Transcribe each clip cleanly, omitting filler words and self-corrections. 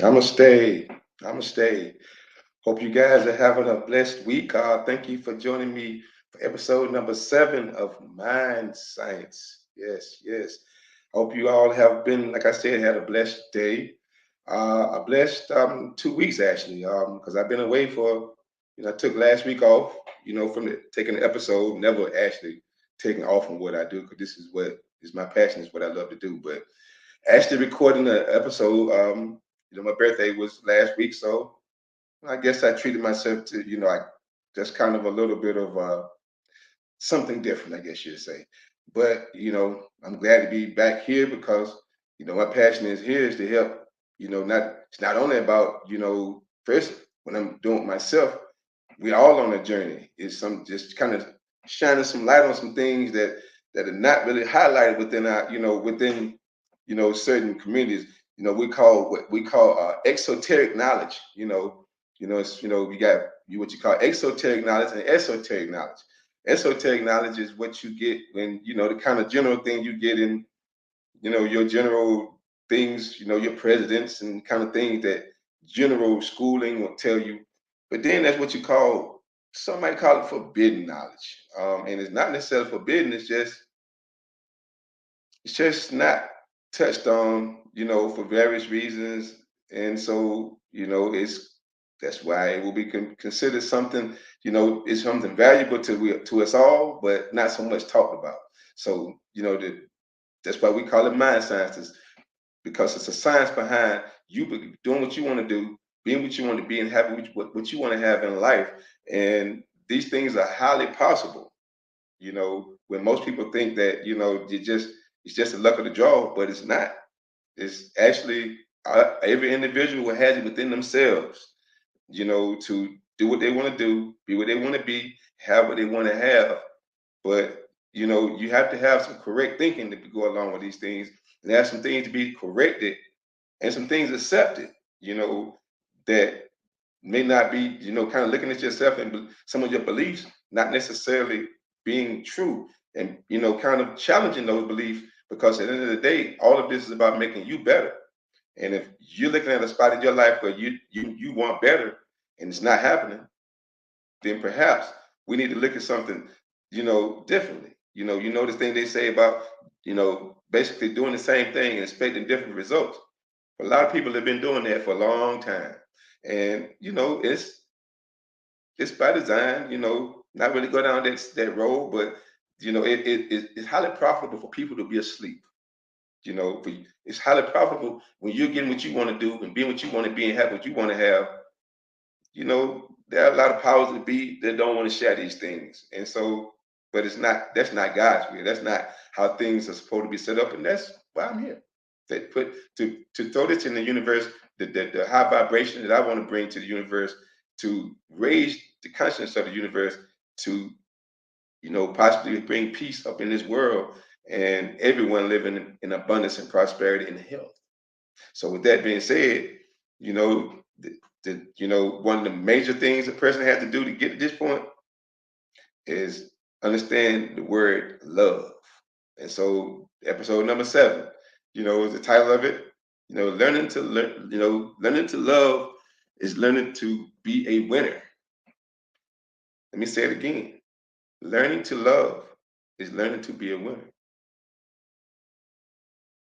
I'ma stay. I'ma stay. Hope you guys are having a blessed week. Thank you for joining me for episode number 7 of Mind Science. Yes, yes. Hope you all have been, like I said, had a blessed day. A blessed 2 weeks actually, because I've been away for, I took last week off, from taking the episode, never actually taking off from what I do, because this is what is my passion, is what I love to do. But actually recording the episode, my birthday was last week, so I guess I treated myself to, I just kind of a little bit of something different, I guess you'd say. But, I'm glad to be back here because, my passion is here is to help, it's not only about, first, when I'm doing it myself, we all on a journey. It's some just kind of shining some light on some things that are not really highlighted within our, within, certain communities. We call what we call exoteric knowledge. It's you got what you call exoteric knowledge and esoteric knowledge. Esoteric knowledge is what you get when the kind of general thing you get in your general things, your presidents and kind of things that general schooling will tell you. But then that's what you call, some might call it forbidden knowledge. And it's not necessarily forbidden, it's just not touched on, for various reasons. And so, it's that's why it will be considered something, it's something valuable to us all, but not so much talked about. So, that's why we call it mind sciences, because it's a science behind you doing what you want to do, being what you want to be, and having what you want to have in life. And these things are highly possible. When most people think that it's just a luck of the draw, but it's not. It's actually every individual has it within themselves. To do what they want to do, be what they want to be, have what they want to have. But you have to have some correct thinking to go along with these things, and have some things to be corrected and some things accepted. That may not be, kind of looking at yourself and some of your beliefs not necessarily being true, and kind of challenging those beliefs, because at the end of the day, all of this is about making you better. And if you're looking at a spot in your life where you want better and it's not happening, then perhaps we need to look at something, differently. The thing they say about, basically doing the same thing and expecting different results. A lot of people have been doing that for a long time. And, it's by design, not really go down that road, but it's highly profitable for people to be asleep. It's highly profitable when you're getting what you want to do and being what you want to be and have what you want to have. There are a lot of powers that be that don't want to share these things. And so, but that's not God's will. That's not how things are supposed to be set up. And that's why I'm here. That put to throw this in the universe, the high vibration that I want to bring to the universe, to raise the consciousness of the universe, to possibly bring peace up in this world, and everyone living in abundance and prosperity and health. So with that being said, you know, one of the major things a person has to do to get to this point is understand the word love. And so episode number 7, is the title of it. Learning to love is learning to be a winner. Let me say it again. Learning to love is learning to be a winner.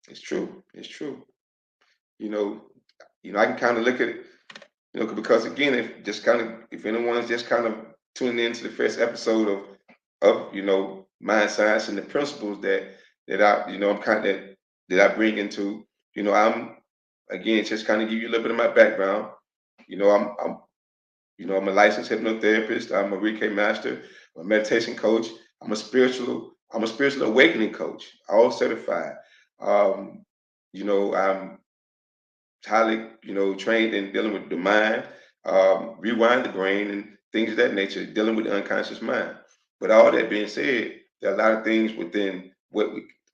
It's true. It's true. You know, I can kind of look at it, because again, if anyone's just kind of tuning into the first episode of mind science and the principles that I I'm kind of that I bring into, I'm again just kind of give you a little bit of my background. I'm a licensed hypnotherapist. I'm a Reiki master. I'm a meditation coach. I'm a spiritual awakening coach, all certified. Um, I'm highly, trained in dealing with the mind, rewind the brain, and things of that nature, dealing with the unconscious mind. But all that being said, there are a lot of things within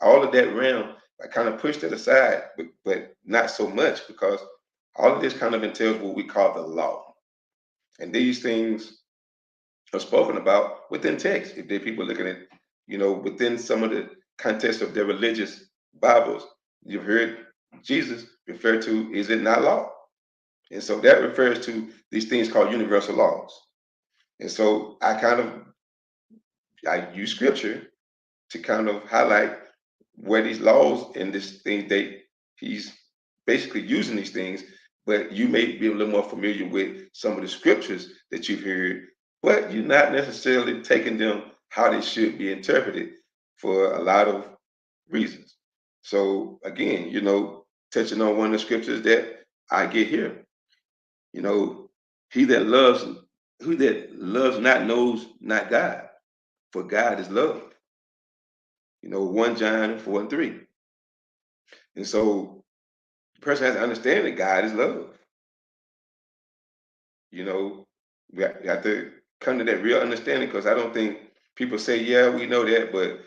all of that realm. I kind of push that aside, but not so much, because all of this kind of entails what we call the law. And these things are spoken about within text. If there are people looking at, within some of the context of their religious Bibles, you've heard Jesus refer to, is it not law? And so that refers to these things called universal laws. And so I use scripture to kind of highlight where these laws and this thing he's basically using these things, but you may be a little more familiar with some of the scriptures that you've heard, but you're not necessarily taking them how they should be interpreted for a lot of reasons. So again, touching on one of the scriptures that I get here, you know, he that loves who that loves not knows not God, for God is love. 1 John 4 and 3. And so the person has to understand that God is love. You know, we have to come to that real understanding, because I don't think people say, yeah, we know that, but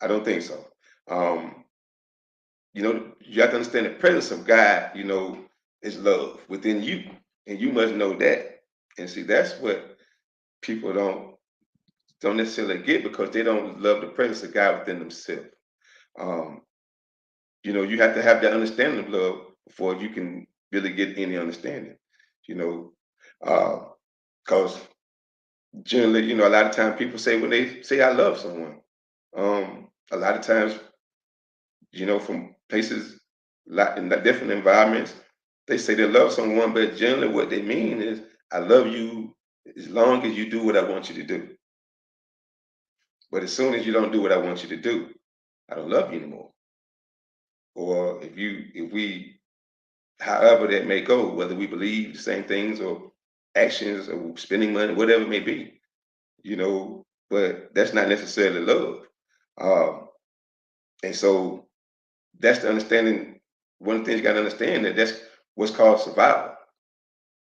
I don't think so. Um, you have to understand the presence of God, is love within you. And you must know that. And see, that's what people don't necessarily get, because they don't love the presence of God within themselves. Um, you have to have that understanding of love before you can really get any understanding. You know, because generally, a lot of times people say, when they say I love someone, a lot of times, from places in different environments, they say they love someone, but generally what they mean is, I love you as long as you do what I want you to do. But as soon as you don't do what I want you to do, I don't love you anymore. Or if we, however that may go, whether we believe the same things or actions or spending money, whatever it may be, but that's not necessarily love. Um, and so that's the understanding. One of the things you got to understand, that's what's called survival.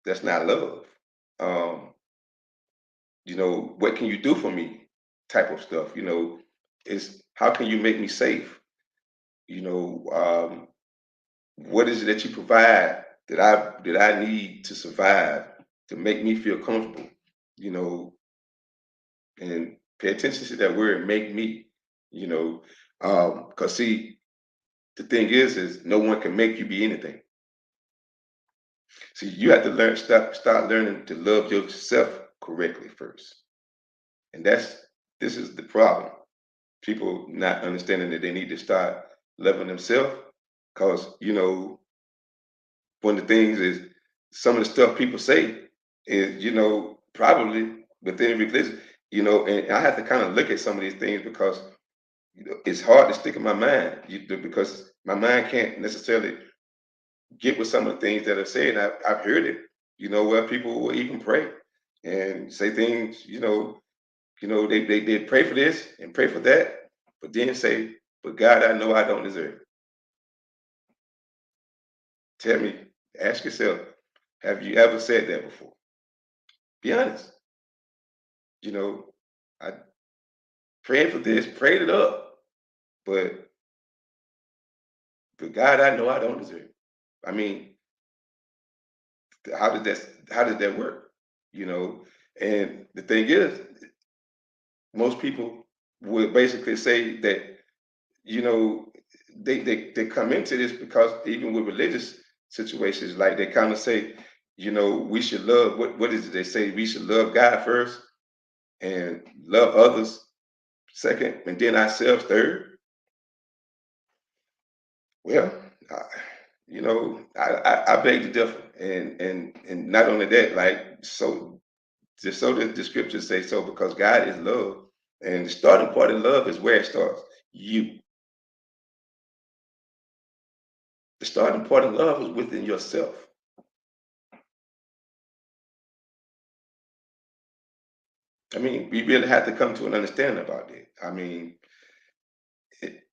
That's not love. Um, what can you do for me? Type of stuff. Is how can you make me safe? You know, what is it that you provide that I need to survive, to make me feel comfortable? You know, and pay attention to that word, make me. Because see, the thing is no one can make you be anything. See, you have to start learning to love yourself correctly first. And this is the problem. People not understanding that they need to start loving themselves. Because, one of the things is, some of the stuff people say is, probably within religion, and I have to kind of look at some of these things, because it's hard to stick in my mind, because my mind can't necessarily get with some of the things that are said. I've heard it, where people will even pray and say things, they pray for this and pray for that, but then say, but God, I know I don't deserve it. Tell me, ask yourself, have you ever said that before? Be honest. I prayed for this, prayed it up, but God, I know I don't deserve it. I mean, how did that work? You know, and the thing is, most people would basically say that, you know, they come into this because even with religious situations, like they kind of say, we should love, what is it they say? We should love God first and love others second, and then ourselves third. Well, I, I beg to differ, and not only that, like, so just so that the scriptures say so, because God is love, and the starting part of love is where it starts. You, the starting part of love is within yourself. I mean, we really have to come to an understanding about it. I mean,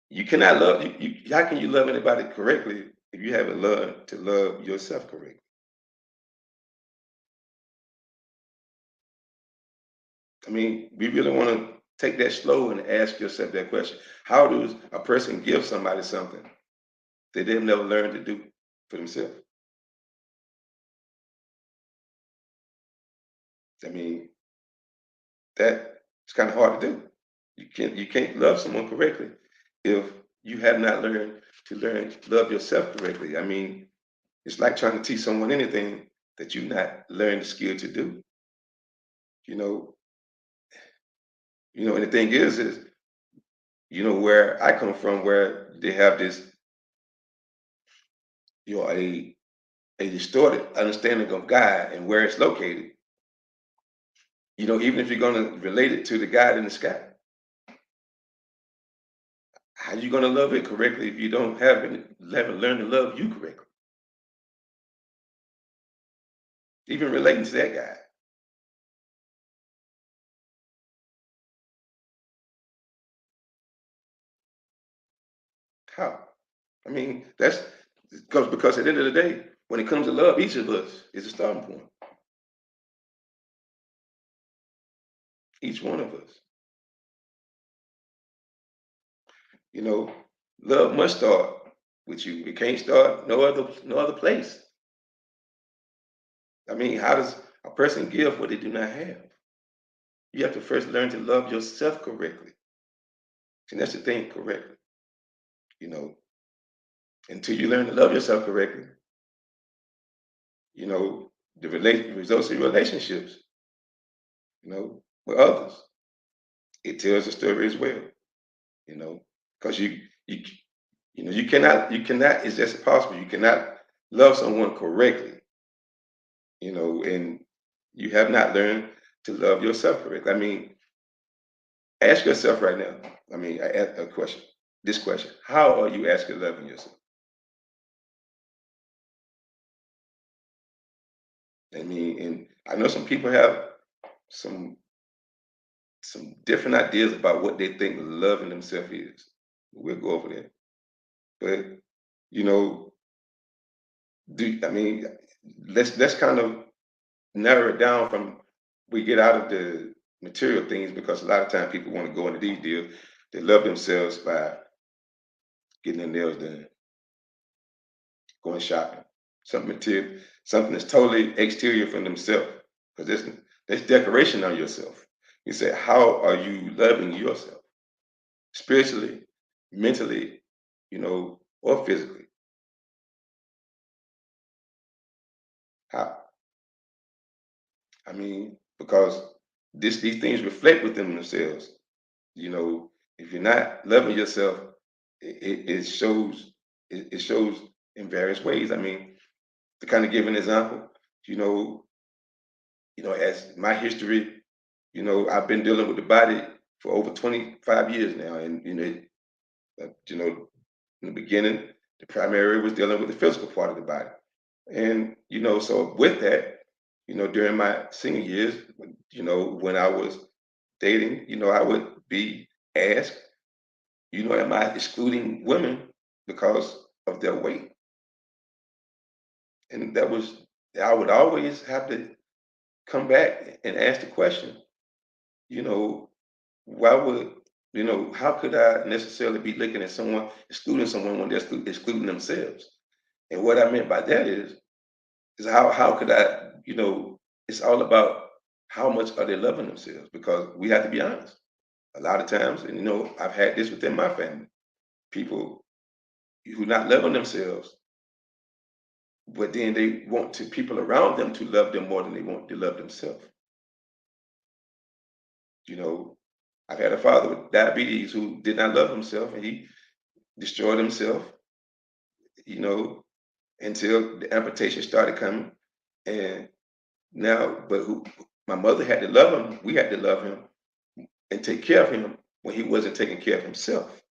you cannot love how can you love anybody correctly if you haven't learned to love yourself correctly? I mean, we really want to take that slow and ask yourself that question. How does a person give somebody something that they've never learned to do for themselves? I mean, that's kind of hard to do. You can't love someone correctly if you have not learned to love yourself correctly. I mean, It's like trying to teach someone anything that you not learned the skill to do. You know, and the thing is, where I come from, where they have this, a distorted understanding of God and where it's located. Even if you're going to relate it to the God in the sky, how you going to love it correctly if you don't haven't learned to love you correctly? Even relating to that guy, how? I mean, that's because at the end of the day, when it comes to love, each of us is a starting point. Each one of us. You know, love must start with you. It can't start no other place. I mean, how does a person give what they do not have? You have to first learn to love yourself correctly. And that's the thing, correctly. You know, until you learn to love yourself correctly, you know, the results of your relationships, with others, it tells a story as well. Because you you cannot. It's just impossible. You cannot love someone correctly, and you have not learned to love yourself correctly. I mean, ask yourself right now. I mean, I ask a question. This question: how are you actually loving yourself? I mean, and I know some people have some some different ideas about what they think loving themselves is. We'll go over that. But you know, I mean, let's kind of narrow it down from we get out of the material things because a lot of time people want to go into these deals. They love themselves by getting their nails done, going shopping, something material, something that's totally exterior from themselves. Because there's decoration on yourself. You say, how are you loving yourself? Spiritually, mentally, or physically? How? I mean, because these things reflect within themselves. If you're not loving yourself, it shows. It shows in various ways. I mean, to kind of give an example, you know, as my history, I've been dealing with the body for over 25 years now, and in the beginning, the primary was dealing with the physical part of the body, and so with that, during my senior years, when I was dating, I would be asked, am I excluding women because of their weight? And I would always have to come back and ask the question, you know, why would, how could I necessarily be looking at someone, excluding someone when they're excluding themselves? And what I meant by that is how could I, it's all about how much are they loving themselves? Because we have to be honest. A lot of times, and I've had this within my family, people who not loving themselves, but then they want to people around them to love them more than they want to love themselves. You know, I've had a father with diabetes who did not love himself, and he destroyed himself. You know, until the amputation started coming, and now, but who? My mother had to love him. We had to love him and take care of him when he wasn't taking care of himself.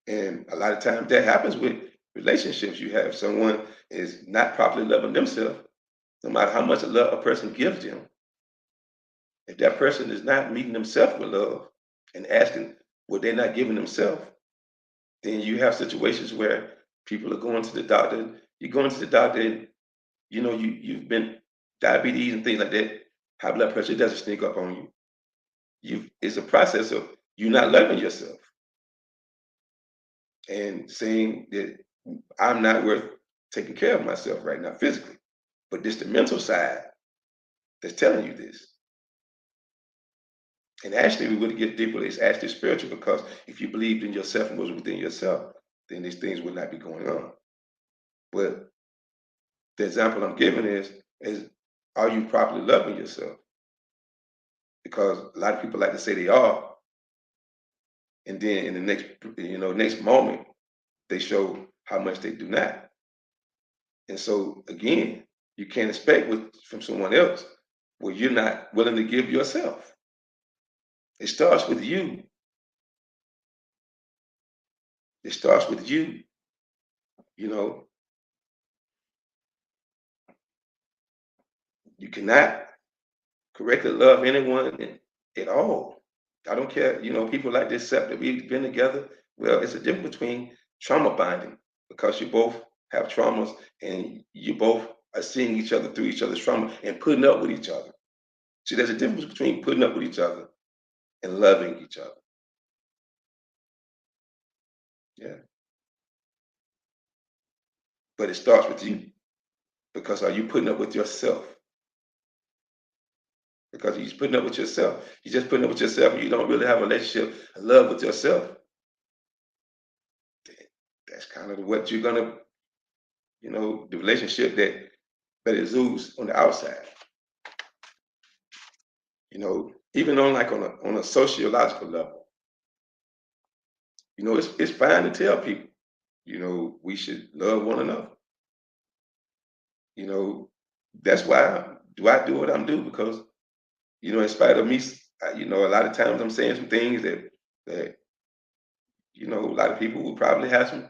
And a lot of times that happens with relationships. You have someone is not properly loving themselves, no matter how much love a person gives them. If that person is not meeting themselves with love and asking what they're not giving themselves, then you have situations where people are going to the doctor. You're going to the doctor, and you've been diabetes and things like that. High blood pressure doesn't sneak up on you. It's a process of you not loving yourself and saying that I'm not worth taking care of myself right now physically. But this the mental side that's telling you this. And actually, we would get deeper. It's actually spiritual because if you believed in yourself and was within yourself, then these things would not be going on. But the example I'm giving is are you properly loving yourself? Because a lot of people like to say they are, and then in the next moment they show how much they do not. And so again, you can't expect from someone else what you're not willing to give yourself. It starts with you. It starts with you. You know, you cannot correctly love anyone at all. I don't care. People like this accept that we've been together. Well, it's a difference between trauma bonding because you both have traumas and you both are seeing each other through each other's trauma and putting up with each other. See, there's a difference between putting up with each other and loving each other. Yeah. But it starts with you because are you putting up with yourself? Because you're putting up with yourself. You're just putting up with yourself and you don't really have a relationship, a love with yourself. That's kind of what you're gonna, the relationship that exudes on the outside. Even on a sociological level. It's fine to tell people, we should love one another. You know, that's why I do what I'm doing because, in spite of me, a lot of times I'm saying some things that a lot of people will probably have some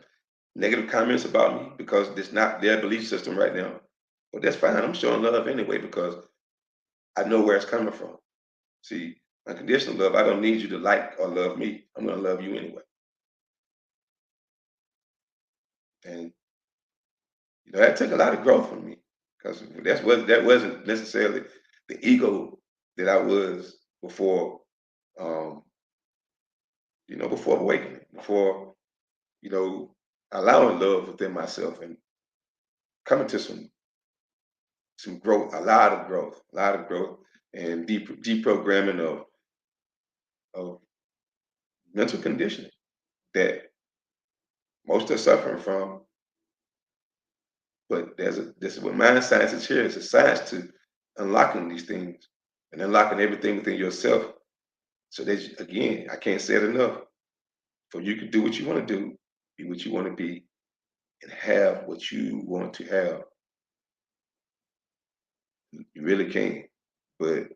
negative comments about me because it's not their belief system right now. But that's fine. I'm showing love anyway because I know where it's coming from. See, unconditional love, I don't need you to like or love me. I'm going to love you anyway. And that took a lot of growth from me because that wasn't necessarily the ego that I was before, um, before awakening, before you know allowing love within myself and coming to some growth, a lot of growth, and deprogramming of mental conditioning that most are suffering from. But this is what mind science is here. It's a science to unlocking these things and unlocking everything within yourself. So that again, I can't say it enough. For you can do what you want to do, be what you want to be, and have what you want to have. You really can. But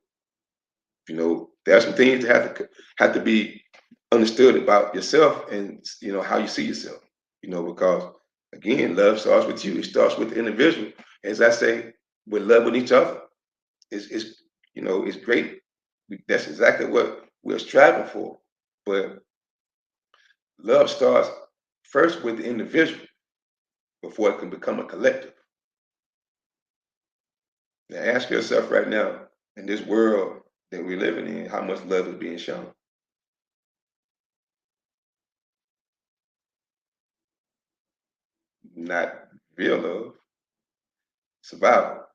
there are some things that have to be understood about yourself and how you see yourself. Because again, love starts with you. It starts with the individual. As I say, we're loving each other. It's great. That's exactly what we're striving for. But love starts first with the individual before it can become a collective. Now ask yourself right now, in this world that we're living in, how much love is being shown? Not real love, survival.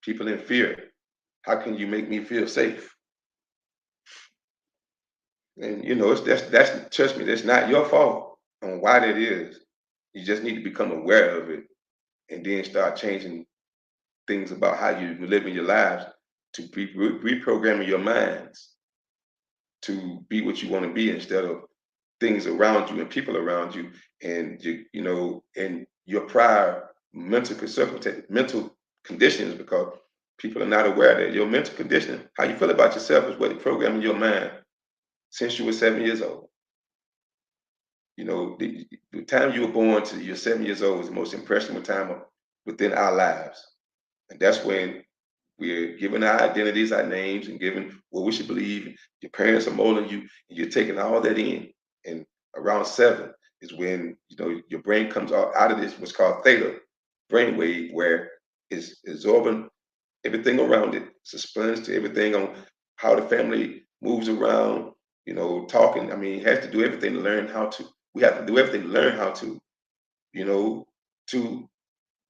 People in fear. How can you make me feel safe? And that's trust me, that's not your fault on why that is. You just need to become aware of it and then start changing things about how you live in your lives to be reprogramming your minds to be what you want to be instead of things around you and people around you and and your prior mental conditions because people are not aware that your mental conditioning, how you feel about yourself is what is programming your mind since you were 7 years old. The time you were born to you're 7 years old is the most impressionable time within our lives. And that's when we're given our identities, our names, and given what we should believe. Your parents are molding you, and you're taking all that in. And around 7 is when your brain comes out of this what's called theta brainwave, where it's absorbing everything around it. It's a sponge to everything on how the family moves around. Talking. I mean, it has to do everything to learn how to. We have to do everything to learn how to. You know, to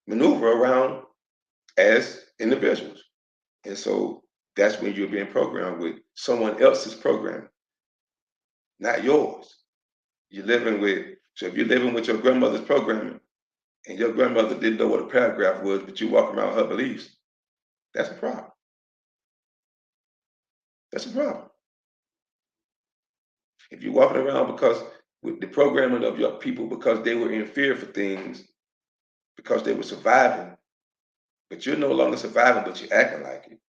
maneuver around as individuals. And so that's when you're being programmed with someone else's programming, not yours. So if you're living with your grandmother's programming, and your grandmother didn't know what a paragraph was, but you walk around her beliefs, that's a problem. That's a problem. If you're walking around because with the programming of your people because they were in fear for things, because they were surviving, but you're no longer surviving, but you're acting like it.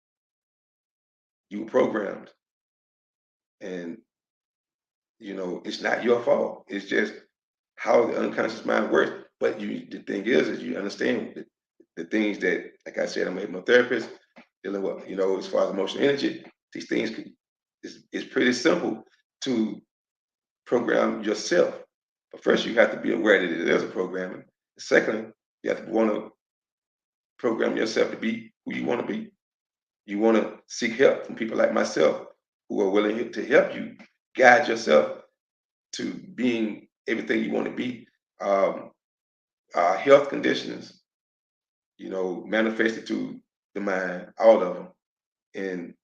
You were programmed. And it's not your fault. It's just how the unconscious mind works. But the thing is you understand the things that, like I said, I'm a hypnotherapist dealing with, as far as emotional energy. These things it's pretty simple to program yourself. But first, you have to be aware that it is a programming. Secondly, you have to want to program yourself to be who you want to be. You want to seek help from people like myself who are willing to help you guide yourself to being everything you want to be. Um, Health conditions, manifested to the mind, all of them. And,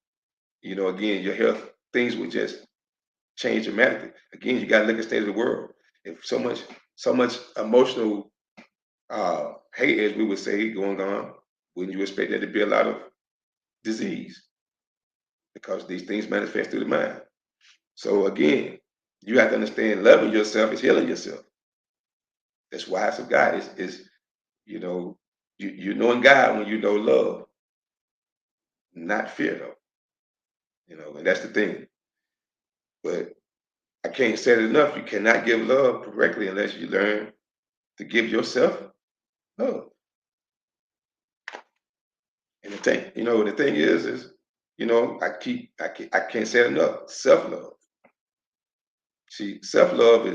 again, your health, things would just change dramatically. Again, you got to look at the state of the world. If so much emotional hate, as we would say, going on, wouldn't you expect there to be a lot of disease? Because these things manifest through the mind. So again, you have to understand loving yourself is healing yourself. That's why it's of God. Is you know, you knowing God when you know love, not fear though. And that's the thing. But I can't say it enough. You cannot give love correctly unless you learn to give yourself love. And the thing is, I can't say it enough. Self-love. See, self-love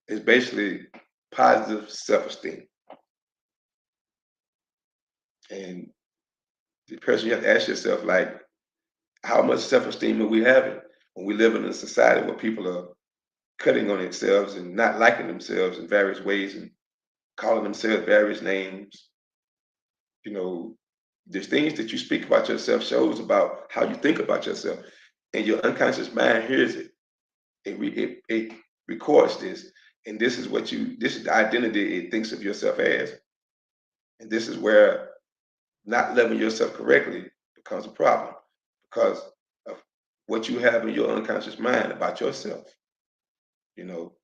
is basically positive self-esteem. And the person you have to ask yourself, like, how much self-esteem are we having when we live in a society where people are cutting on themselves and not liking themselves in various ways and calling themselves various names? The things that you speak about yourself shows about how you think about yourself, and your unconscious mind hears it. It records this, and this is the identity it thinks of yourself as, and this is where not loving yourself correctly becomes a problem because of what you have in your unconscious mind about yourself. You know,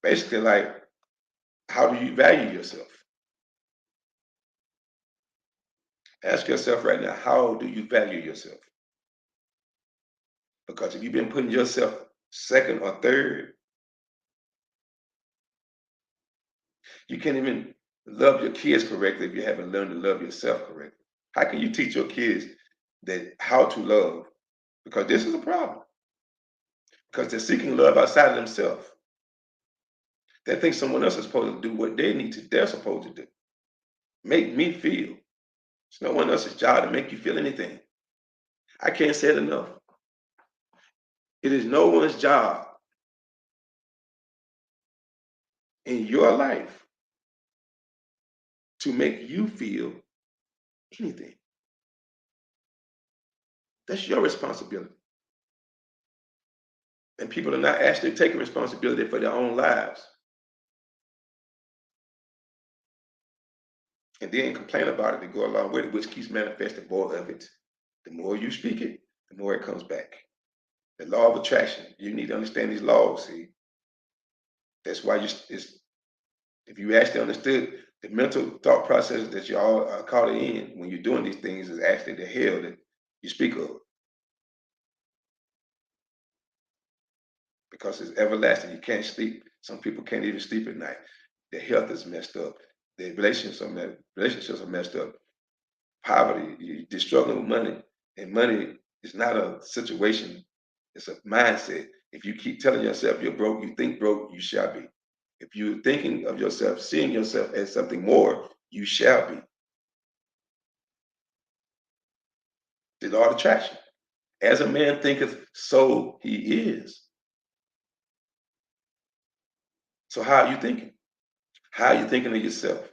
Basically, like, how do you value yourself? Ask yourself right now, how do you value yourself? Because if you've been putting yourself second or third, you can't even love your kids correctly if you haven't learned to love yourself correctly. How can you teach your kids that how to love? Because this is a problem. Because they're seeking love outside of themselves. They think someone else is supposed to do what they're supposed to do. Make me feel. It's no one else's job to make you feel anything. I can't say it enough. It is no one's job in your life to make you feel anything. That's your responsibility. And people are not actually taking responsibility for their own lives. And then complain about it to go along with it, which keeps manifesting more of it. The more you speak it, the more it comes back. The law of attraction. You need to understand these laws. See, that's why if you actually understood the mental thought processes that you all are caught in when you're doing these things, is actually the hell that you speak of, because it's everlasting. You can't sleep. Some people can't even sleep at night. Their health is messed up. Their relationships are messed up. Poverty, you're struggling with money, and money is not a situation, it's a mindset. If you keep telling yourself you're broke, you think broke, you shall be. If you're thinking of yourself, seeing yourself as something more, you shall be. The law of attraction. As a man thinketh, so he is. So how are you thinking? How are you thinking of yourself?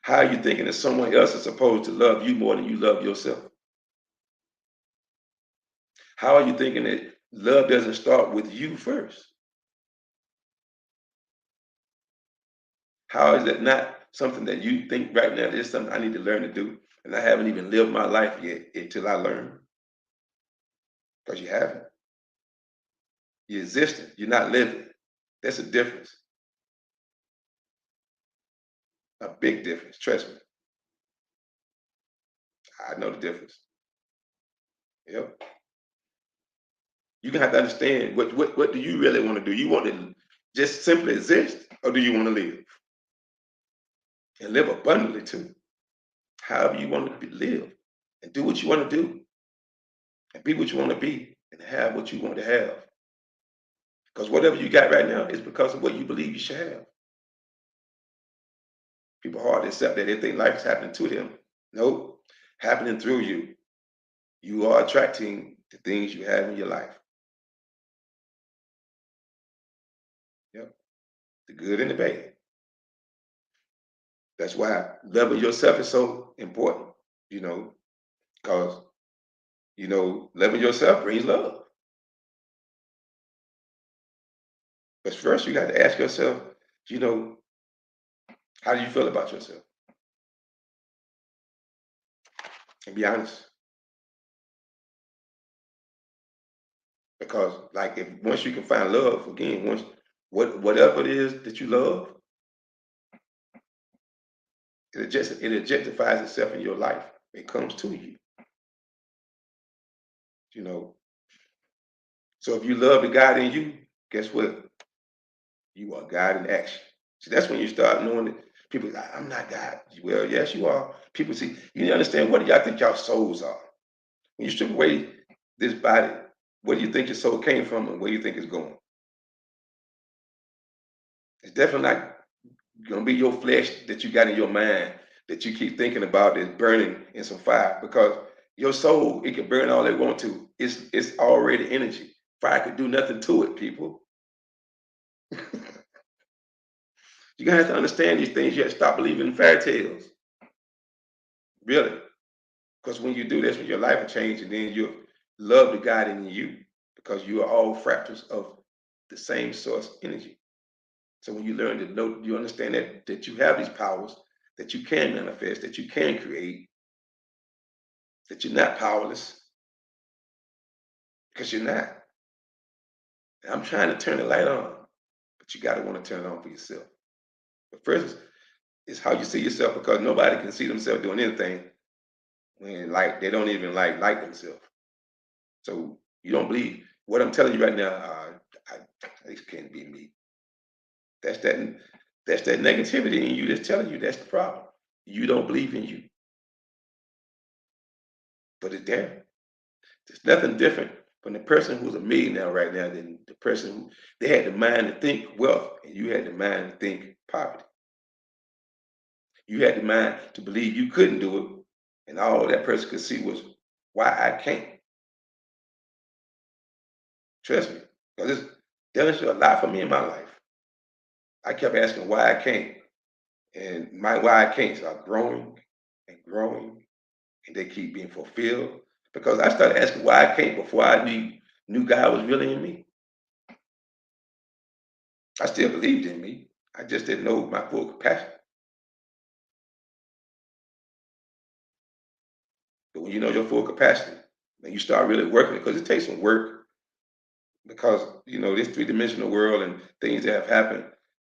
How are you thinking that someone else is supposed to love you more than you love yourself? How are you thinking that love doesn't start with you first? How is that not something that you think right now is something I need to learn to do? And I haven't even lived my life yet until I learn. Because you haven't. You're existing. You're not living. That's a difference. A big difference. Trust me. I know the difference. Yep. You're gonna have to understand what do you really want to do? You want to just simply exist, or do you want to live? And live abundantly too. However you want to live. And do what you want to do. And be what you want to be. And have what you want to have. Because whatever you got right now is because of what you believe you should have. People hard to accept that they think life is happening to them. Nope. Happening through you. You are attracting the things you have in your life. Yep. The good and the bad. That's why loving yourself is so important, you know, because, loving yourself brings love. But first, you got to ask yourself, you know, how do you feel about yourself? And be honest. Because, like, if once you can find love again, once whatever it is that you love, it objectifies itself in your life. It comes to you, you know. So if you love the God in you, guess what? You are God in action. See, that's when you start knowing that people, I'm not God. Well, yes, you are. People see, you understand what do y'all think y'all souls are? When you strip away this body, where do you think your soul came from and where do you think it's going? It's definitely not gonna be your flesh that you got in your mind that you keep thinking about that's burning in some fire because your soul, it can burn all it want to. It's already energy. Fire could do nothing to it, people. You're gonna have to understand these things. You have to stop believing in fairy tales. Really. Because when you do this, when your life will change, and then you'll love the God in you because you are all fractals of the same source energy. So when you learn to know, you understand that you have these powers, that you can manifest, that you can create, that you're not powerless, because you're not. And I'm trying to turn the light on, but you got to want to turn it on for yourself. But first is how you see yourself, because nobody can see themselves doing anything when like they don't even like themselves. So you don't believe what I'm telling you right now. This can't be me. That's that. That's that negativity in you that's telling you that's the problem. You don't believe in you, but it's there. There's nothing different from the person who's a millionaire right now than the person who they had the mind to think wealth and you had the mind to think poverty. You had the mind to believe you couldn't do it, and all that person could see was why I can't. Trust me, because it's demonstrated a lot for me in my life. I kept asking why I can't, and my why I can'ts are growing and growing, and they keep being fulfilled because I started asking why I can't before I knew God was really in me. I still believed in me. I just didn't know my full capacity. But when you know your full capacity, then you start really working it because it takes some work because this three-dimensional world and things that have happened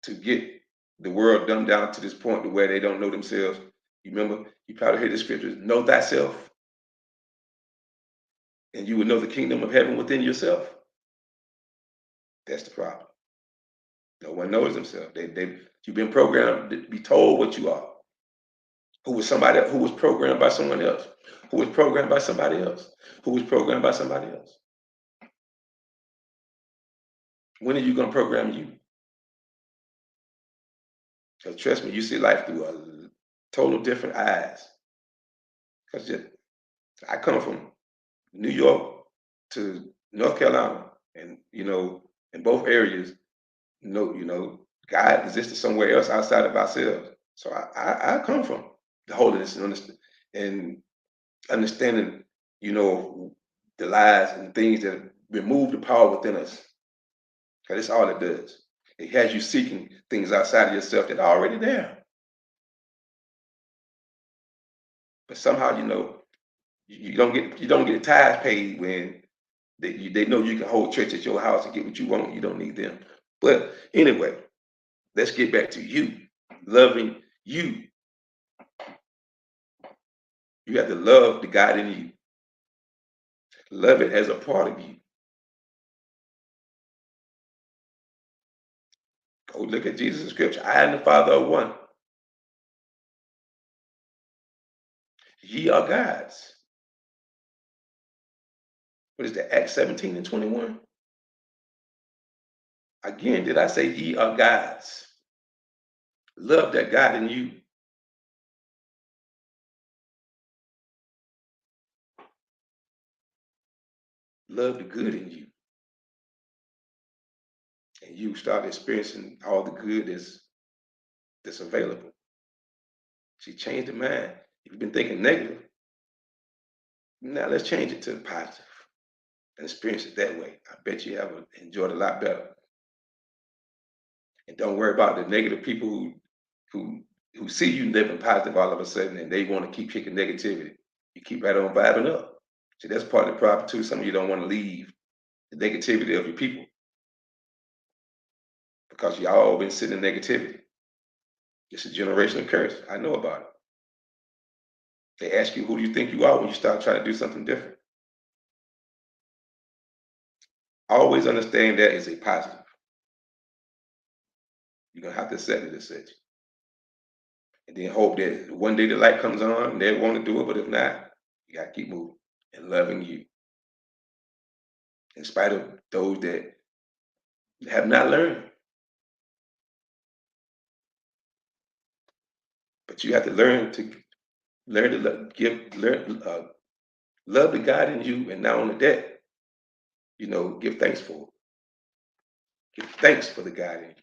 to get the world dumbed down to this point to where they don't know themselves. You remember, you probably heard the scriptures, know thyself, and you would know the kingdom of heaven within yourself. That's the problem. No one knows themselves. You've been programmed to be told what you are. Who was somebody who was programmed by someone else, who was programmed by somebody else, who was programmed by somebody else. When are you going to program you? Because trust me, you see life through a total different eyes. Because I come from New York to North Carolina, and in both areas, God existed somewhere else outside of ourselves. So I come from the holiness and understanding, the lies and things that remove the power within us. Because that's all it does. It has you seeking things outside of yourself that are already there. But somehow, you don't get tithes paid when they know you can hold church at your house and get what you want. You don't need them. But anyway, let's get back to you. Loving you. You have to love the God in you. Love it as a part of you. Go look at Jesus' scripture. I and the Father are one. Ye are gods. What is that? Acts 17 and 21? Again, did I say ye are gods? Love that God in you. Love the good in you. And you start experiencing all the good that's available. She changed the mind. If you've been thinking negative, now let's change it to positive and experience it that way. I bet you have enjoyed it a lot better. And don't worry about the negative people who who see you living positive all of a sudden and they want to keep kicking negativity. You keep right on vibing up. See, that's part of the problem too. Some of you don't want to leave the negativity of your people because y'all been sitting in negativity. It's a generational curse. I know about it. They ask you, who do you think you are when you start trying to do something different? Always understand that is a positive. You're going to have to set it as such. And then hope that one day the light comes on and they want to do it, but if not, you got to keep moving and loving you. In spite of those that have not learned. But you have to learn to love the God in you, and not only that, give thanks for it. Give thanks for the God in you.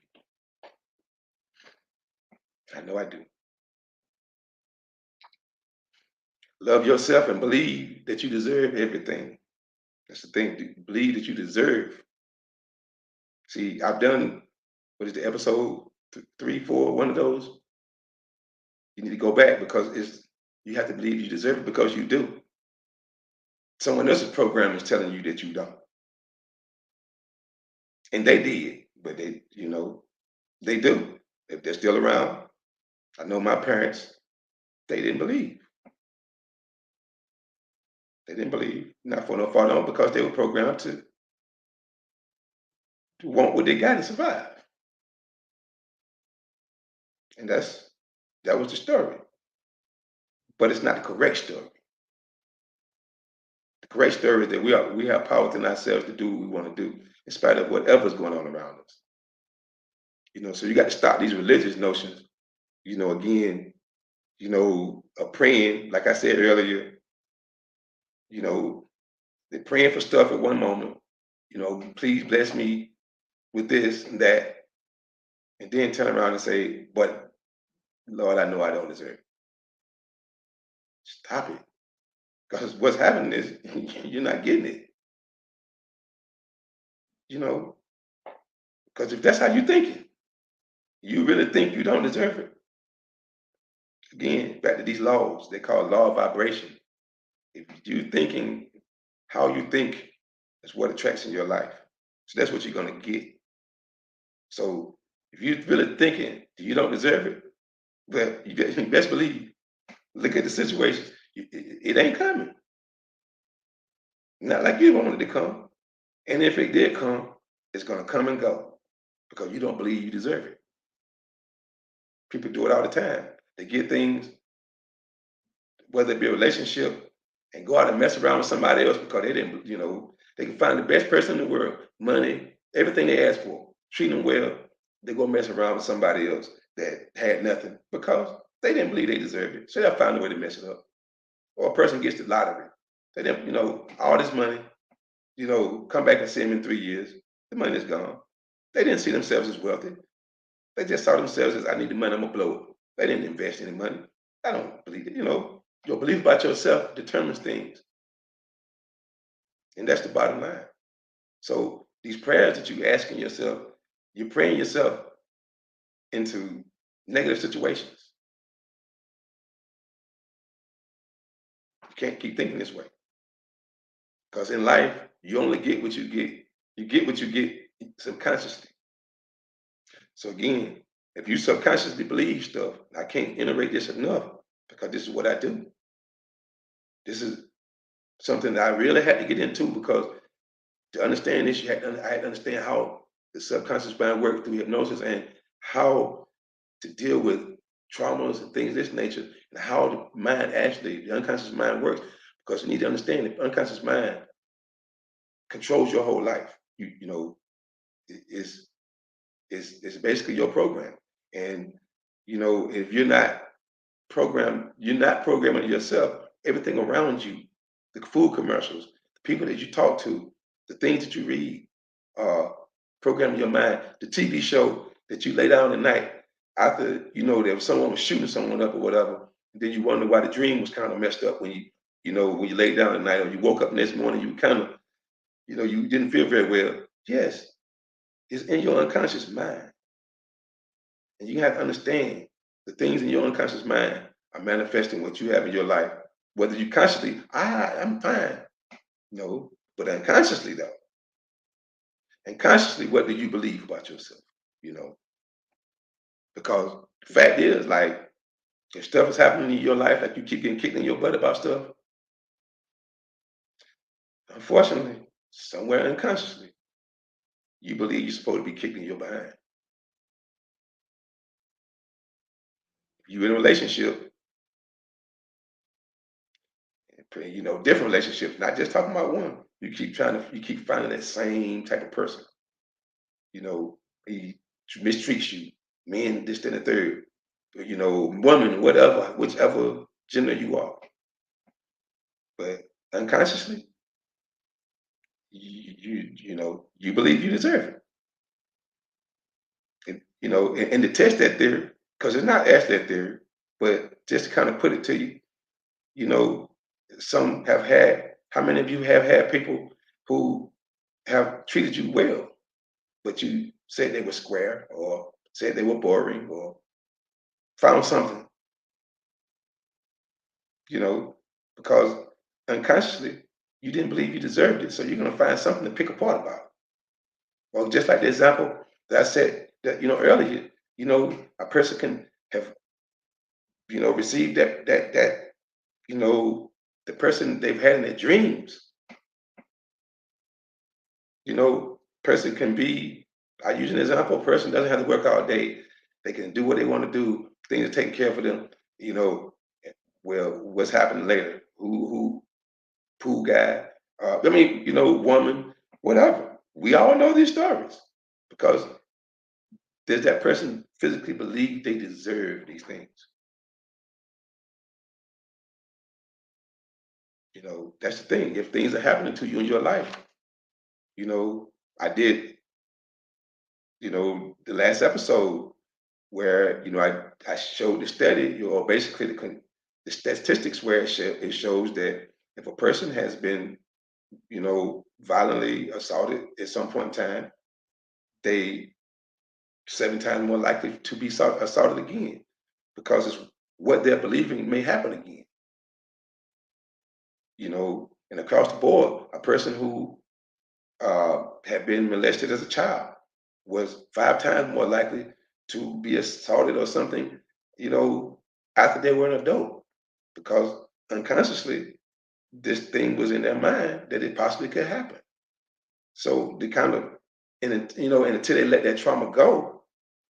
I know I do. Love yourself and believe that you deserve everything. That's the thing. Believe that you deserve. See, I've done, what is the episode 3, 4, one of those. You need to go back because you have to believe you deserve it because you do. Someone else's program is telling you that you don't. And they did, but they do. If they're still around, I know my parents, they didn't believe. They didn't believe. Not for no fault on because they were programmed to want what they got and survive. And that was the story. But it's not the correct story. The correct story is that we have power within ourselves to do what we want to do, in spite of whatever's going on around us. So you got to stop these religious notions. Again, praying, like I said earlier, they're praying for stuff at one moment, please bless me with this and that, and then turn around and say, but Lord, I know I don't deserve it. Stop it. Because what's happening is you're not getting it. Because if that's how you're thinking, you really think you don't deserve it. Again, back to these laws, they call law of vibration. If you're thinking how you think is what attracts in your life. So that's what you're going to get. So if you're really thinking you don't deserve it, well, you best believe, look at the situation. It ain't coming. Not like you wanted it to come. And if it did come, it's going to come and go because you don't believe you deserve it. People do it all the time. They get things, whether it be a relationship, and go out and mess around with somebody else because they didn't, they can find the best person in the world, money, everything they ask for, treat them well. They go mess around with somebody else that had nothing because they didn't believe they deserved it. So they'll find a way to mess it up. Or a person gets the lottery. They didn't, all this money, come back and see them in 3 years. The money is gone. They didn't see themselves as wealthy. They just saw themselves as, I need the money, I'm going to blow it. They didn't invest any money. I don't believe it. Your belief about yourself determines things. And that's the bottom line. So these prayers that you're asking yourself, You're praying yourself into negative situations. You can't keep thinking this way because in life, you only get what you get. You get what you get subconsciously. So again, if you subconsciously believe stuff, I can't iterate this enough because this is what I do. This is something that I really had to get into because to understand this, I had to understand how the subconscious mind works through hypnosis and how to deal with traumas and things of this nature and how the mind actually, the unconscious mind works. Because you need to understand the unconscious mind controls your whole life. You know, it's basically your program. And you know, if you're not programming yourself, everything around you, the food commercials, the people that you talk to, the things that you read, uh, programming your mind. The TV show that you lay down at night after you know there was someone was shooting someone up or whatever, and then you wonder why the dream was kind of messed up when you know when you lay down at night or you woke up next morning, you kind of you know you didn't feel very well. Yes, it's in your unconscious mind. And you have to understand the things in your unconscious mind are manifesting what you have in your life. Whether you consciously, I'm fine. No, but unconsciously though. And consciously, what do you believe about yourself? You know, because the fact is, like, if stuff is happening in your life, like you keep getting kicked in your butt about stuff, unfortunately, somewhere unconsciously, you believe you're supposed to be kicked in your behind. You in a relationship, you know, different relationships, not just talking about one. You keep finding that same type of person. You know, he mistreats you, men, this, that, and the third, you know, woman, whatever, whichever gender you are. But unconsciously, you know, you believe you deserve it. And, you know, and to test that theory, because it's not actually that theory, but just to kind of put it to you, you know, some have had, how many of you have had people who have treated you well, but you said they were square or said they were boring or found something, you know, because unconsciously you didn't believe you deserved it. So you're going to find something to pick apart about. Well, just like the example that I said that, you know, earlier, you know, a person can have, you know, received that, you know, the person they've had in their dreams, you know, person can be, I use an example, a person doesn't have to work all day. They can do what they want to do, things are taken care of for them, you know, well, what's happening later? Who pool guy, I mean, you know, woman, whatever. We all know these stories because does that person physically believe they deserve these things? You know, that's the thing. If things are happening to you in your life, you know, I did, you know, the last episode where, you know, I showed the study, you know, basically the statistics where it shows that if a person has been, you know, violently assaulted at some point in time, they 7 times more likely to be assaulted again because it's what they're believing may happen again. You know, and across the board, a person who had been molested as a child was 5 times more likely to be assaulted or something, you know, after they were an adult because unconsciously this thing was in their mind that it possibly could happen. So they kind of, you know, and until they let that trauma go,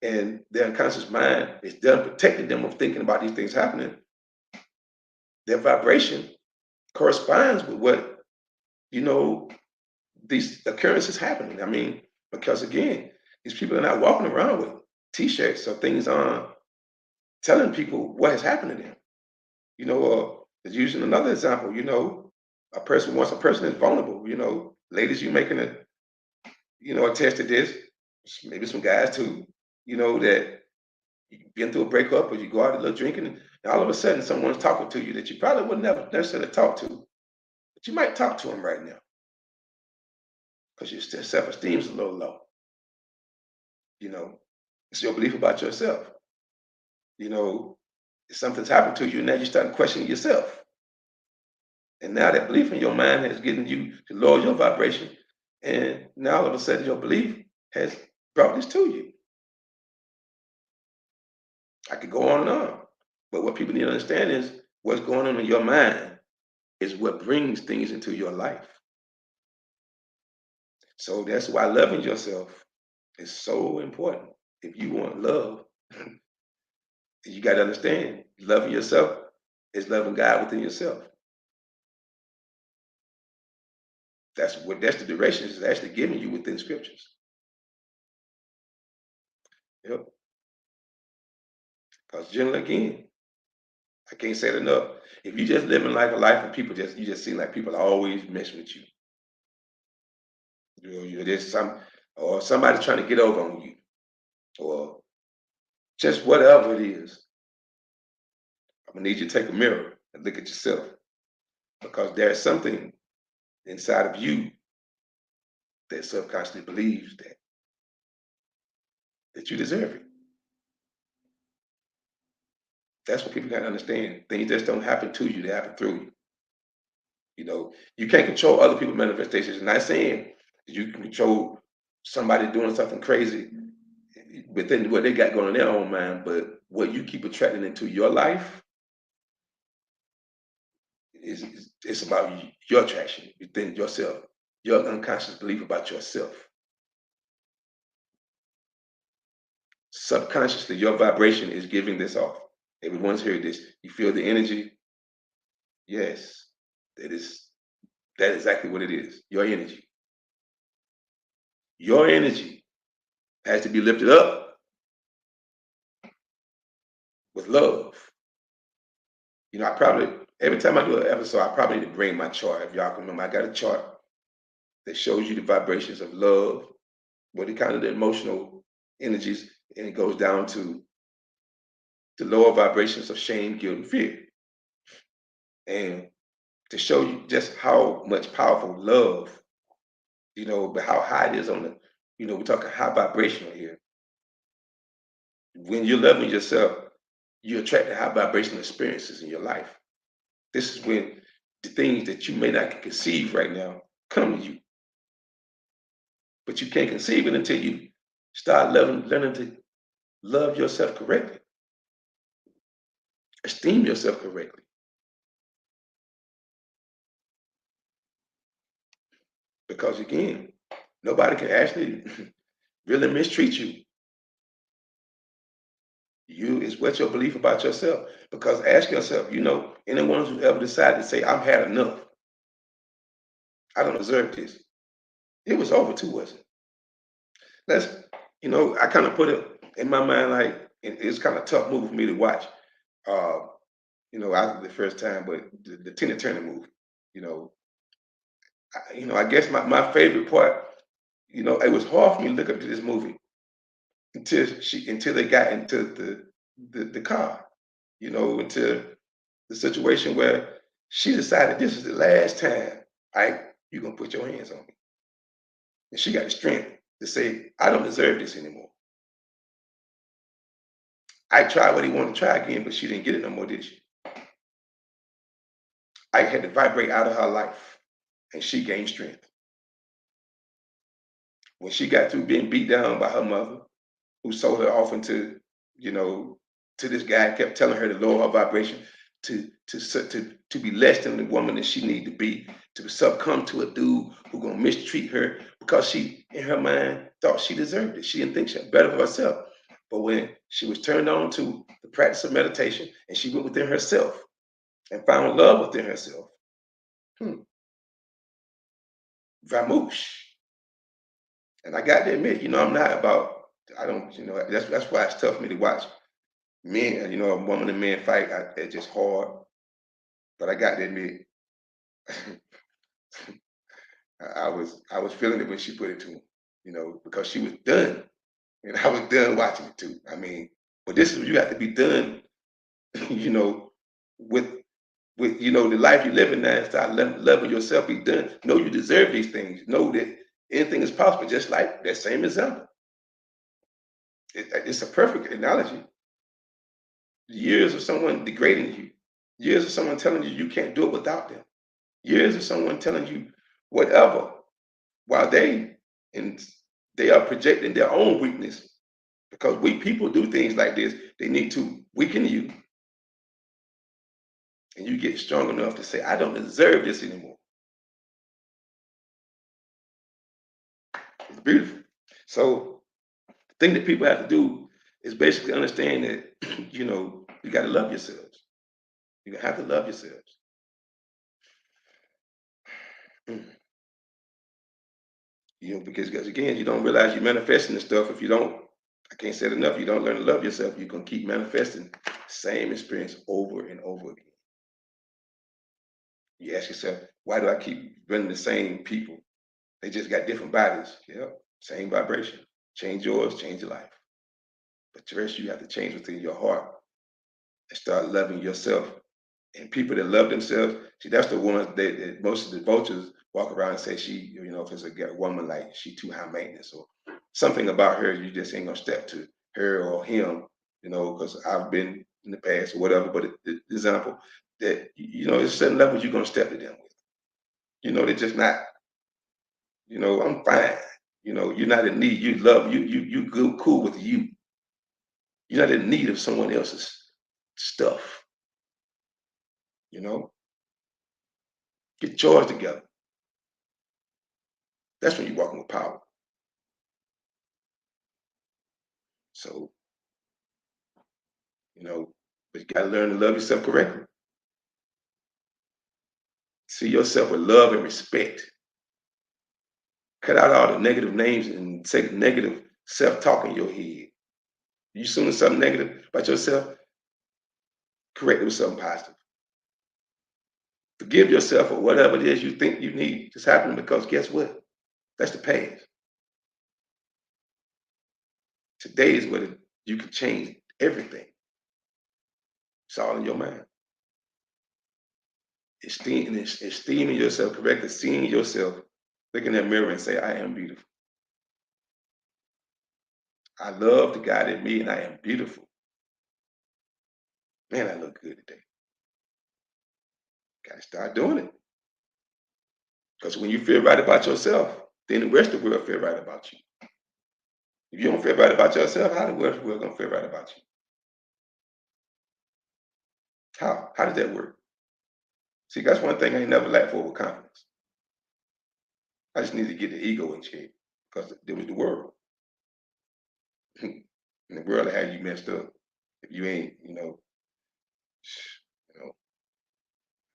and their unconscious mind is done protecting them of thinking about these things happening, their vibration corresponds with what, you know, these occurrences happening. I mean, because again, these people are not walking around with t-shirts or things on telling people what has happened to them. You know, using another example, you know, once a person is vulnerable, you know, ladies, you making a, you know, attest to this, maybe some guys too, you know, that you've been through a breakup or you go out a little drinking and all of a sudden someone's talking to you that you probably would never necessarily talk to, but you might talk to them right now because your self-esteem is a little low. You know, it's your belief about yourself. You know, if something's happened to you, now you start questioning yourself. And now that belief in your mind has given you to lower your vibration. And now all of a sudden your belief has brought this to you. I could go on and on. But what people need to understand is what's going on in your mind is what brings things into your life. So that's why loving yourself is so important. If you want love, you got to understand loving yourself is loving God within yourself. That's the directions it's actually giving you within scriptures. Yep. Because generally again, I can't say it enough. If you just living like a life and people just you just seem like people are always messing with you. You're just or somebody trying to get over on you, or just whatever it is. I'm gonna need you to take a mirror and look at yourself because there's something inside of you that subconsciously believes that you deserve it. That's what people gotta understand. Things just don't happen to you; they happen through you. You can't control other people's manifestations. I'm not saying that you can control somebody doing something crazy within what they got going on in their own mind, but what you keep attracting into your life is it's about your attraction within yourself, your unconscious belief about yourself. Subconsciously, your vibration is giving this off. Everyone's heard this. You feel the energy? Yes, that is exactly what it is. Your energy. Your energy has to be lifted up with love. I probably every time I do an episode, I probably need to bring my chart. If y'all can remember, I got a chart that shows you the vibrations of love, what the kind of the emotional energies, and it goes down to the lower vibrations of shame, guilt, and fear. And to show you just how much powerful love, but how high it is on we're talking high vibrational here. When you're loving yourself, you attract the high vibrational experiences in your life. This is when the things that you may not conceive right now come to you. But you can't conceive it until you start learning to love yourself correctly, esteem yourself correctly. Because again, nobody can actually really mistreat you. You is what your belief about yourself. Because ask yourself, anyone who ever decided to say, I've had enough, I don't deserve this. It was over too, wasn't it? That's, I kind of put it in my mind like it's kind of tough movie for me to watch. Uh, after the first time, but the Tina Turner movie, you know, I guess my favorite part, it was hard for me to look up to this movie until they got into the car, into the situation where she decided this is the last time, right? You're gonna put your hands on me. And she got the strength to say, I don't deserve this anymore. I tried what he wanted to try again, but she didn't get it no more, did she? I had to vibrate out of her life and she gained strength. When she got through being beat down by her mother, who sold her off you know, to this guy, kept telling her to lower her vibration, to be less than the woman that she needed to be, to succumb to a dude who gonna mistreat her because she, in her mind, thought she deserved it. She didn't think she had better for herself. But when she was turned on to the practice of meditation and she went within herself and found love within herself, Vamoosh. And I got to admit, I'm not about, I don't, that's why it's tough for me to watch men, a woman and man fight. It's just hard. But I got to admit, I was feeling it when she put it to him, because she was done, and I was done watching it too. I mean, but this is you have to be done, you know, with the life you're living now. Start loving yourself. Be done. Know you deserve these things. Know that anything is possible. Just like that same example. It's a perfect analogy. Years of someone degrading you, years of someone telling you you can't do it without them, years of someone telling you whatever, while and they are projecting their own weakness because weak people do things like this. They need to weaken you, and you get strong enough to say, "I don't deserve this anymore." It's beautiful. So, the thing that people have to do is basically understand that you got to love yourselves. You have to love yourselves. Mm. Because again, you don't realize you're manifesting this stuff if you don't. I can't say it enough. You don't learn to love yourself. You're gonna keep manifesting the same experience over and over again. You ask yourself, why do I keep running the same people? They just got different bodies. Yep, same vibration. Change yours, change your life. But first, you have to change within your heart and start loving yourself. And people that love themselves, see, that's the ones that most of the vultures walk around and say if it's a woman, like she too high maintenance or something about her, you just ain't gonna step to her or him, because I've been in the past or whatever. But the example that there's certain levels you're gonna step to them with. They're just not. I'm fine. You're not in need. You love you good, cool with you. You're not in need of someone else's stuff. You know, get yours together. That's when you're walking with power. So, but you got to learn to love yourself correctly. See yourself with love and respect. Cut out all the negative names and say negative self-talk in your head. You assuming something negative about yourself, correct it with something positive. Forgive yourself for whatever it is you think you need just happening because guess what? That's the past. Today is what you can change everything. It's all in your mind. Esteeming yourself correctly, seeing yourself, look in that mirror and say, I am beautiful. I love the God in me and I am beautiful. Man, I look good today. Gotta start doing it. Because when you feel right about yourself, then the rest of the world feel right about you. If you don't feel right about yourself, how the rest of the world gonna feel right about you? How? How does that work? See, that's one thing I ain't never lacked for with confidence. I just need to get the ego in shape because there was the world. And the world will have you messed up if you ain't, you know,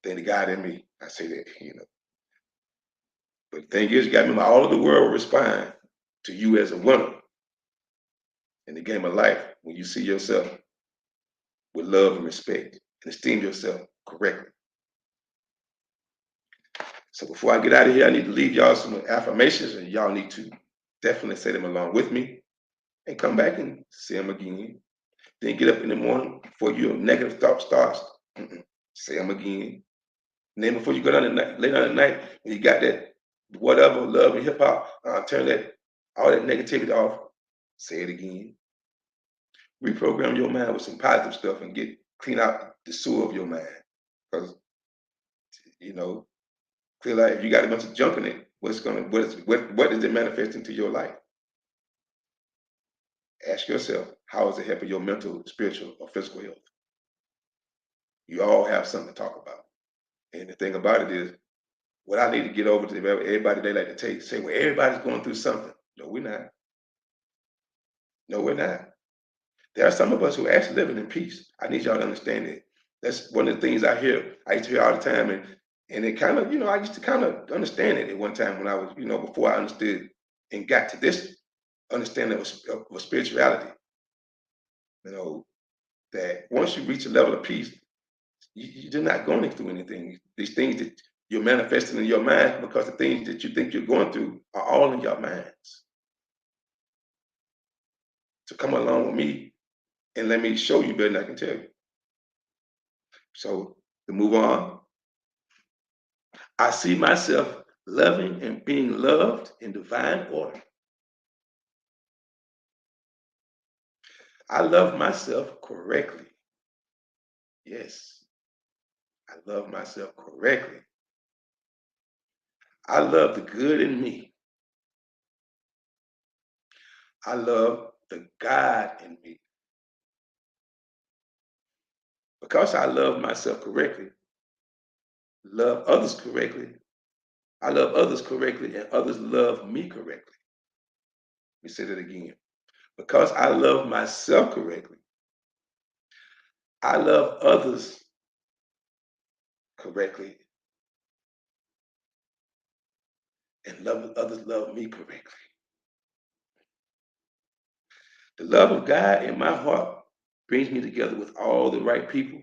thank the God in me. I say that. But the thing is, you got to remember, all of the world will respond to you as a winner in the game of life when you see yourself with love and respect and esteem yourself correctly. So before I get out of here, I need to leave y'all some affirmations, and y'all need to definitely say them along with me and come back and say them again. Then get up in the morning before your negative thought starts. Say them again. And then before you go down at night, lay down at night, when you got that whatever love and hip hop, turn that all that negativity off. Say it again. Reprogram your mind with some positive stuff and clean out the sewer of your mind. Because you know, clear out if you got a bunch of junk in it, what is it manifest into your life? Ask yourself, how is it helping your mental, spiritual, or physical health? You all have something to talk about. And the thing about it is, what I need to get over to everybody, they like to say, well, everybody's going through something. No, we're not. No, we're not. There are some of us who are actually living in peace. I need y'all to understand that. That's one of the things I hear. I used to hear all the time, and it kind of, I used to kind of understand it at one time when I was, before I understood and got to this understanding of spirituality. You know, that once you reach a level of peace, you're not going through anything. These things that you're manifesting in your mind because the things that you think you're going through are all in your minds. So come along with me and let me show you better than I can tell you. So to move on, I see myself loving and being loved in divine order. I love myself correctly. Yes, I love myself correctly. I love the good in me. I love the God in me. Because I love myself correctly, love others correctly, I love others correctly, and others love me correctly. Let me say that again. Because I love myself correctly, I love others correctly, and love others love me correctly. The love of God in my heart brings me together with all the right people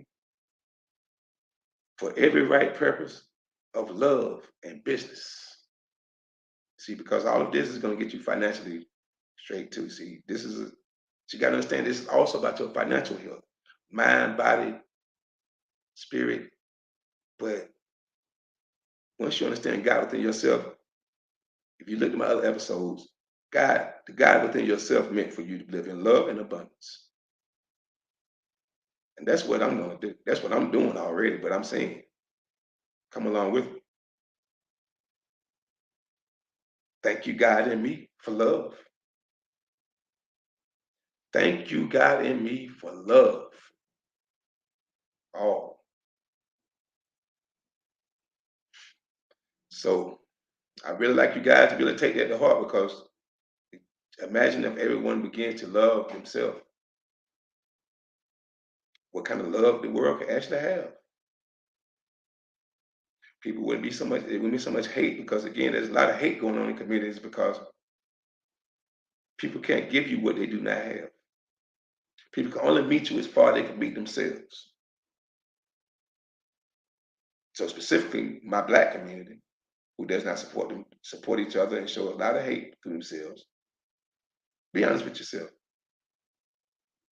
for every right purpose of love and business. See, because all of this is going to get you financially straight too. See, you got to understand this is also about your financial health, mind, body, spirit. But once you understand God within yourself, if you look at my other episodes, the God within yourself meant for you to live in love and abundance. And that's what I'm going to do. That's what I'm doing already. But I'm saying, come along with me. Thank you, God, in me for love. Thank you, God, in me for love. Oh, so I really like you guys to really take that to heart because imagine if everyone begins to love themselves, what kind of love the world could actually have. People wouldn't be so much, there wouldn't be so much hate because again, there's a lot of hate going on in communities because people can't give you what they do not have. People can only meet you as far as they can meet themselves. So specifically my black community, who does not support each other and show a lot of hate to themselves. Be honest with yourself.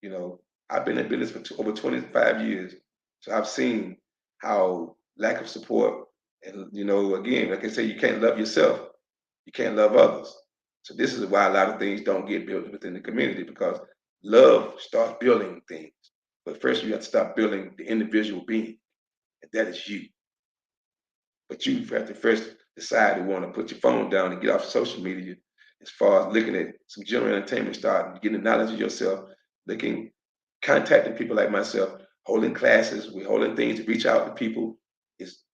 You know, I've been in business for over 25 years. So I've seen how lack of support and, again, like I say, you can't love yourself, you can't love others. So this is why a lot of things don't get built within the community because love starts building things. But first you have to start building the individual being, and that is you. But you have to first decide to want to put your phone down and get off social media as far as looking at some general entertainment, start getting the knowledge of yourself, looking, contacting people like myself, holding classes, we're holding things to reach out to people.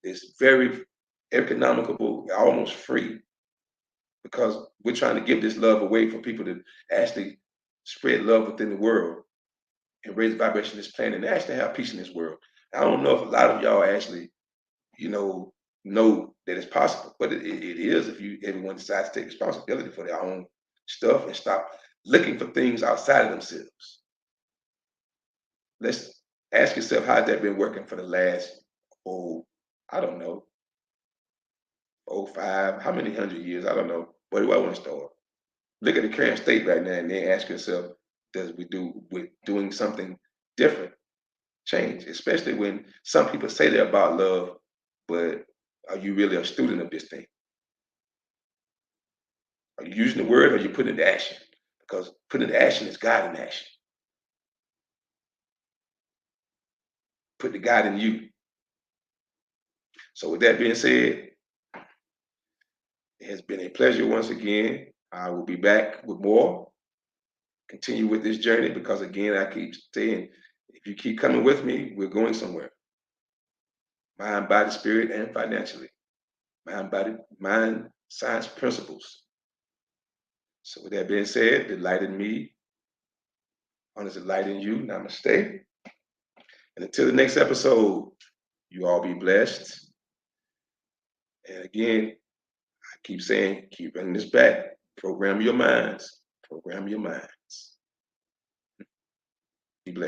It's very economical, almost free, because we're trying to give this love away for people to actually spread love within the world and raise the vibration of this planet and actually have peace in this world. I don't know if a lot of y'all actually know that it's possible. But it is if everyone decides to take responsibility for their own stuff and stop looking for things outside of themselves. Let's ask yourself how's that been working for the last, I don't know, 5, how many 100 years? I don't know. Where do I want to start? Look at the current state right now and then ask yourself, does we do with doing something different change? Especially when some people say they're about love, but are you really a student of this thing? Are you using the word or are you putting it into action? Because putting it into action is God in action. Put the God in you. So with that being said, it has been a pleasure once again. I will be back with more, continue with this journey because again, I keep saying, if you keep coming with me, we're going somewhere. Mind, body, spirit, and financially. Mind, body, mind, science principles. So with that being said, the light in me honors the light in you. Namaste. And until the next episode, you all be blessed. And again, I keep saying, keep bringing this back. Program your minds. Program your minds. Be blessed.